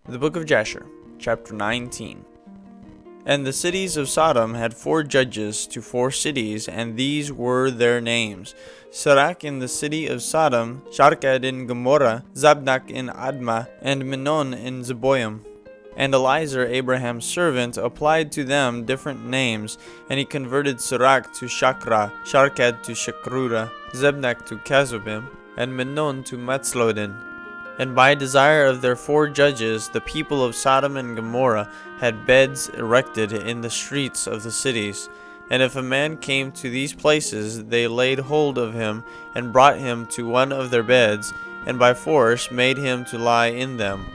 The book of Jasher, chapter 19. And the cities of Sodom had 4 judges to 4 cities, and these were their names: Sirach in the city of Sodom, Sharkad in Gomorrah, Zabnak in Admah, and Menon in Zeboim. And Eliezer, Abraham's servant, applied to them different names, and he converted Sirach to Shakra, Sharkad to Shakrura, Zebnak to Kazubim, and Menon to Matzlodin. And by desire of their 4 judges, the people of Sodom and Gomorrah had beds erected in the streets of the cities. And if a man came to these places, they laid hold of him, and brought him to one of their beds, and by force made him to lie in them.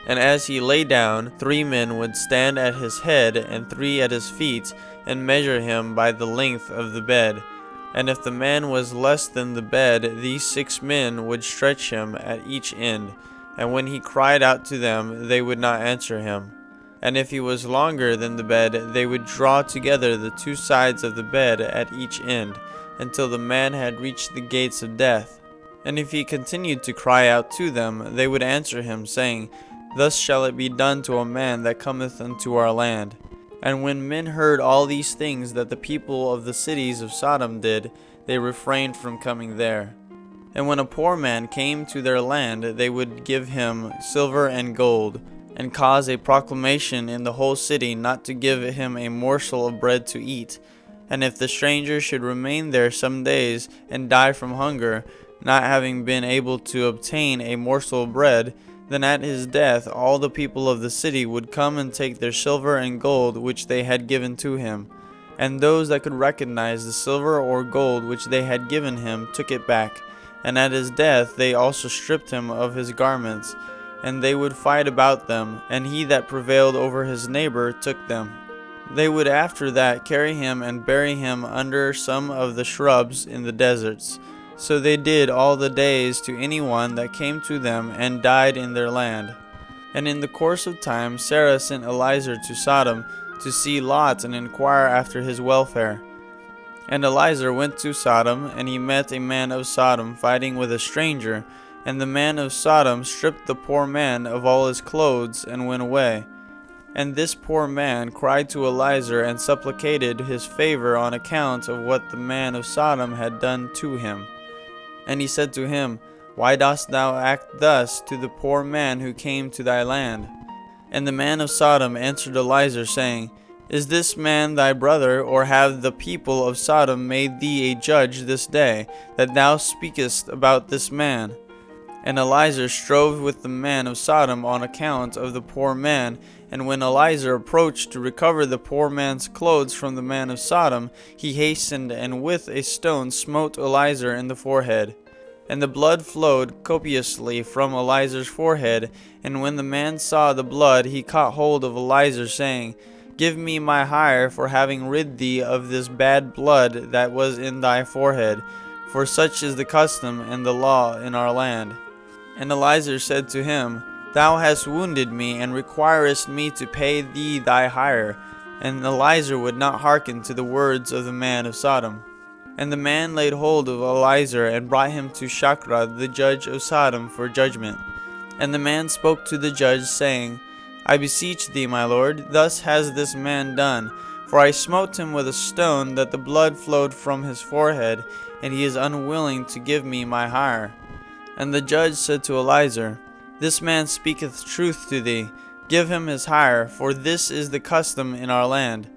And as he lay down, 3 men would stand at his head, and 3 at his feet, and measure him by the length of the bed. And if the man was less than the bed, these 6 men would stretch him at each end. And when he cried out to them, they would not answer him. And if he was longer than the bed, they would draw together the 2 sides of the bed at each end, until the man had reached the gates of death. And if he continued to cry out to them, they would answer him, saying, Thus shall it be done to a man that cometh unto our land. And when men heard all these things that the people of the cities of Sodom did, they refrained from coming there. And when a poor man came to their land, they would give him silver and gold, and cause a proclamation in the whole city not to give him a morsel of bread to eat. And if the stranger should remain there some days, and die from hunger, not having been able to obtain a morsel of bread, then at his death all the people of the city would come and take their silver and gold which they had given to him. And those that could recognize the silver or gold which they had given him took it back. And at his death they also stripped him of his garments, and they would fight about them, and he that prevailed over his neighbor took them. They would after that carry him and bury him under some of the shrubs in the deserts. So they did all the days to anyone that came to them and died in their land. And in the course of time Sarah sent Eliezer to Sodom to see Lot and inquire after his welfare. And Eliezer went to Sodom, and he met a man of Sodom fighting with a stranger. And the man of Sodom stripped the poor man of all his clothes and went away. And this poor man cried to Eliezer and supplicated his favor on account of what the man of Sodom had done to him. And he said to him, Why dost thou act thus to the poor man who came to thy land? And the man of Sodom answered Eliezer, saying, Is this man thy brother, or have the people of Sodom made thee a judge this day, that thou speakest about this man? And Eliezer strove with the man of Sodom on account of the poor man. And when Eliezer approached to recover the poor man's clothes from the man of Sodom, he hastened and with a stone smote Eliezer in the forehead. And the blood flowed copiously from Eliezer's forehead. And when the man saw the blood, he caught hold of Eliezer, saying, Give me my hire for having rid thee of this bad blood that was in thy forehead, for such is the custom and the law in our land. And Eliezer said to him, Thou hast wounded me, and requirest me to pay thee thy hire. And Eliezer would not hearken to the words of the man of Sodom. And the man laid hold of Eliezer, and brought him to Shakra, the judge of Sodom, for judgment. And the man spoke to the judge, saying, I beseech thee, my lord, thus has this man done. For I smote him with a stone, that the blood flowed from his forehead, and he is unwilling to give me my hire. And the judge said to Eliezer, This man speaketh truth to thee. Give him his hire, for this is the custom in our land.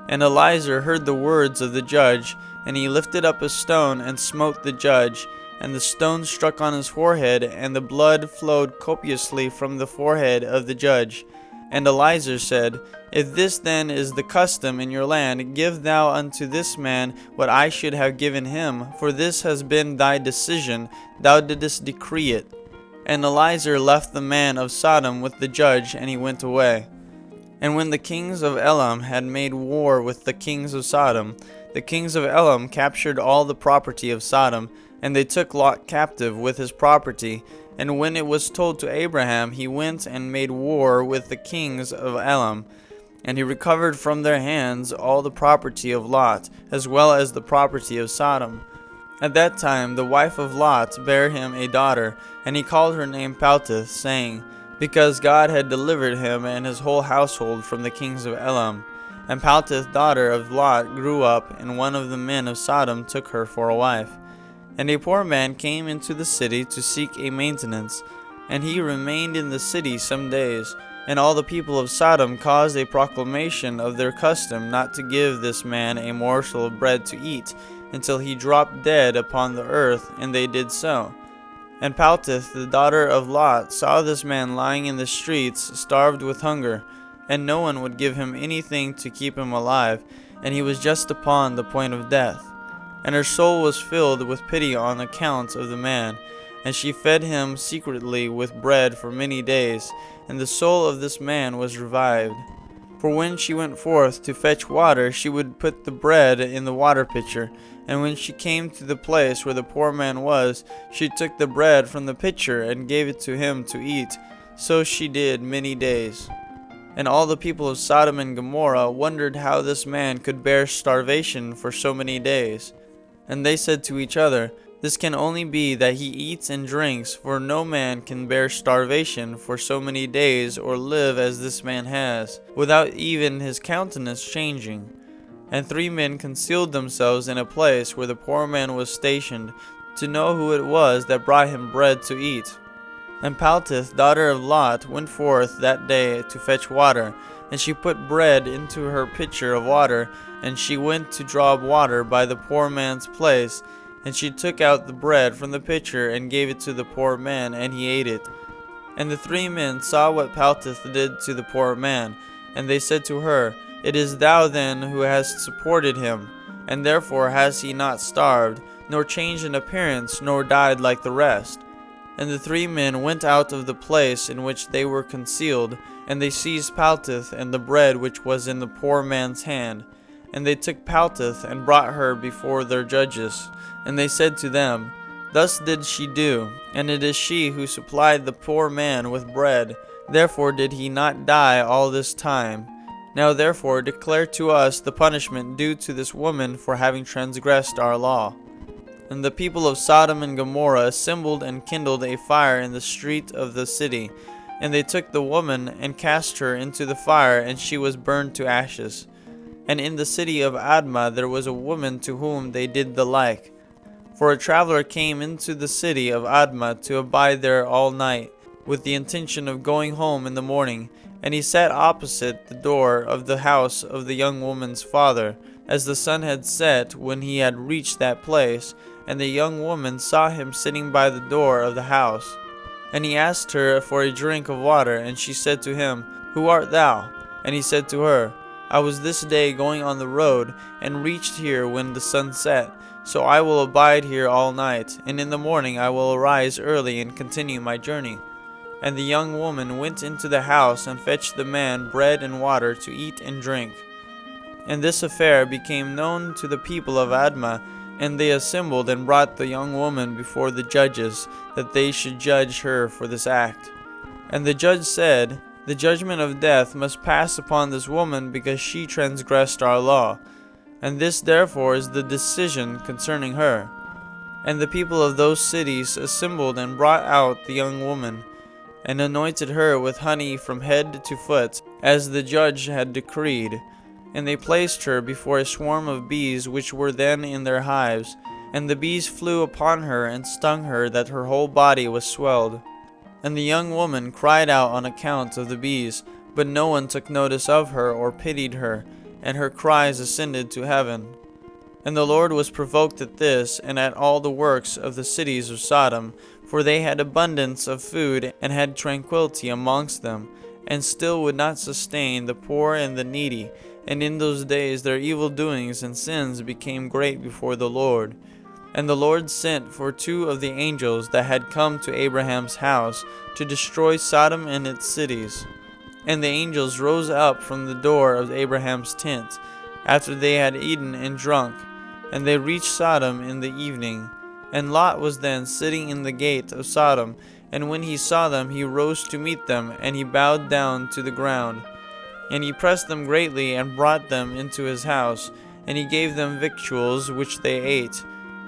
And Eliezer heard the words of the judge, and he lifted up a stone and smote the judge. And the stone struck on his forehead, and the blood flowed copiously from the forehead of the judge. And Eliezer said, If this then is the custom in your land, give thou unto this man what I should have given him, for this has been thy decision, thou didst decree it. And Eliezer left the man of Sodom with the judge, and he went away. And when the kings of Elam had made war with the kings of Sodom, the kings of Elam captured all the property of Sodom, and they took Lot captive with his property. And when it was told to Abraham, he went and made war with the kings of Elam. And he recovered from their hands all the property of Lot, as well as the property of Sodom. At that time the wife of Lot bare him a daughter, and he called her name Paltith, saying, because God had delivered him and his whole household from the kings of Elam. And Paltith, daughter of Lot, grew up, and one of the men of Sodom took her for a wife. And a poor man came into the city to seek a maintenance, and he remained in the city some days. And all the people of Sodom caused a proclamation of their custom not to give this man a morsel of bread to eat, until he dropped dead upon the earth, and they did so. And Paltith, the daughter of Lot, saw this man lying in the streets, starved with hunger, and no one would give him anything to keep him alive, and he was just upon the point of death. And her soul was filled with pity on account of the man, and she fed him secretly with bread for many days, and the soul of this man was revived. For when she went forth to fetch water, she would put the bread in the water pitcher, and when she came to the place where the poor man was, she took the bread from the pitcher and gave it to him to eat. So she did many days. And all the people of Sodom and Gomorrah wondered how this man could bear starvation for so many days. And they said to each other, "This can only be that he eats and drinks, for no man can bear starvation for so many days or live as this man has, without even his countenance changing." And 3 men concealed themselves in a place where the poor man was stationed, to know who it was that brought him bread to eat. And Paltith, daughter of Lot, went forth that day to fetch water, and she put bread into her pitcher of water, and she went to draw up water by the poor man's place, and she took out the bread from the pitcher and gave it to the poor man, and he ate it. And the 3 men saw what Paltith did to the poor man, and they said to her, "It is thou then who hast supported him, and therefore has he not starved, nor changed in appearance, nor died like the rest." And the 3 men went out of the place in which they were concealed, and they seized Paltith and the bread which was in the poor man's hand. And they took Paltith and brought her before their judges. And they said to them, "Thus did she do, and it is she who supplied the poor man with bread. Therefore did he not die all this time. Now therefore declare to us the punishment due to this woman for having transgressed our law." And the people of Sodom and Gomorrah assembled and kindled a fire in the street of the city. And they took the woman and cast her into the fire, and she was burned to ashes. And in the city of Admah there was a woman to whom they did the like. For a traveler came into the city of Admah to abide there all night, with the intention of going home in the morning. And he sat opposite the door of the house of the young woman's father, as the sun had set when he had reached that place. And the young woman saw him sitting by the door of the house. And he asked her for a drink of water, and she said to him, "Who art thou?" And he said to her, "I was this day going on the road, and reached here when the sun set. So I will abide here all night, and in the morning I will arise early and continue my journey." And the young woman went into the house and fetched the man bread and water to eat and drink. And this affair became known to the people of Admah, and they assembled and brought the young woman before the judges, that they should judge her for this act. And the judge said, "The judgment of death must pass upon this woman, because she transgressed our law. And this therefore is the decision concerning her." And the people of those cities assembled and brought out the young woman, and anointed her with honey from head to foot, as the judge had decreed. And they placed her before a swarm of bees which were then in their hives. And the bees flew upon her and stung her, that her whole body was swelled. And the young woman cried out on account of the bees, but no one took notice of her or pitied her, and her cries ascended to heaven. And the Lord was provoked at this, and at all the works of the cities of Sodom, for they had abundance of food, and had tranquility amongst them, and still would not sustain the poor and the needy. And in those days their evil doings and sins became great before the Lord. And the Lord sent for 2 of the angels that had come to Abraham's house to destroy Sodom and its cities. And the angels rose up from the door of Abraham's tent, after they had eaten and drunk, and they reached Sodom in the evening. And Lot was then sitting in the gate of Sodom, and when he saw them, he rose to meet them, and he bowed down to the ground. And he pressed them greatly, and brought them into his house, and he gave them victuals which they ate.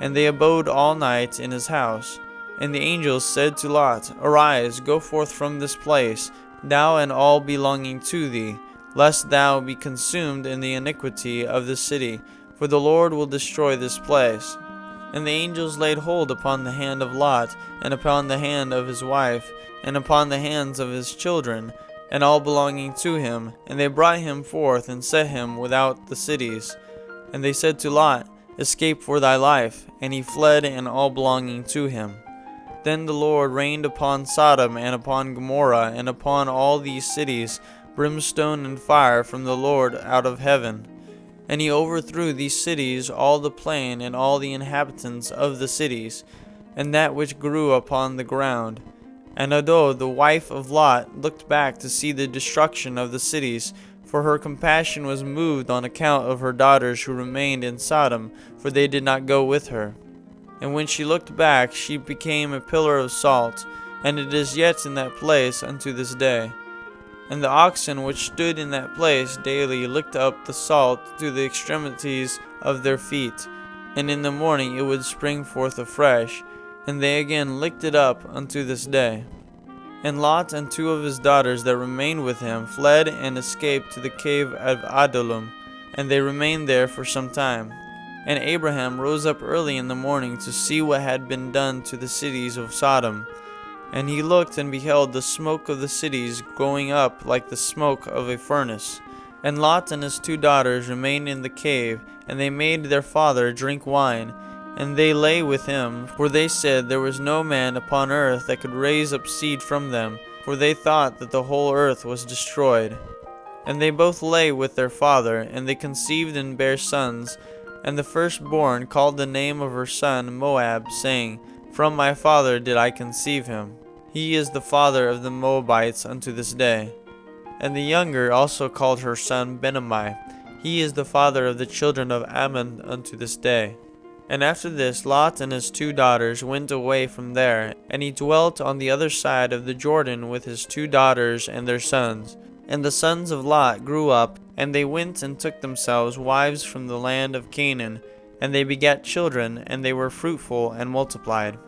And they abode all night in his house. And the angels said to Lot, Arise, go forth from this place, thou and all belonging to thee, lest thou be consumed in the iniquity of the city, for the Lord will destroy this place. And the angels laid hold upon the hand of Lot, and upon the hand of his wife, and upon the hands of his children, and all belonging to him, and they brought him forth, and set him without the cities. And they said to Lot, Escape for thy life. And he fled, and all belonging to him. Then the Lord rained upon Sodom and upon Gomorrah and upon all these cities brimstone and fire from the Lord out of heaven. And he overthrew these cities, all the plain, and all the inhabitants of the cities, and that which grew upon the ground. And Ado, the wife of Lot, looked back to see the destruction of the cities, for her compassion was moved on account of her daughters who remained in Sodom, for they did not go with her. And when she looked back, she became a pillar of salt, and it is yet in that place unto this day. And the oxen which stood in that place daily licked up the salt to the extremities of their feet, and in the morning it would spring forth afresh, and they again licked it up unto this day. And Lot and 2 of his daughters that remained with him fled and escaped to the cave of Adullam, and they remained there for some time. And Abraham rose up early in the morning to see what had been done to the cities of Sodom. And he looked and beheld the smoke of the cities going up like the smoke of a furnace. And Lot and his 2 daughters remained in the cave, and they made their father drink wine. And they lay with him, for they said there was no man upon earth that could raise up seed from them, for they thought that the whole earth was destroyed. And they both lay with their father, and they conceived and bare sons. And the firstborn called the name of her son Moab, saying, From my father did I conceive him. He is the father of the Moabites unto this day. And the younger also called her son Benammi. He is the father of the children of Ammon unto this day. And after this Lot and his 2 daughters went away from there, and he dwelt on the other side of the Jordan with his 2 daughters and their sons. And the sons of Lot grew up, and they went and took themselves wives from the land of Canaan, and they begat children, and they were fruitful and multiplied.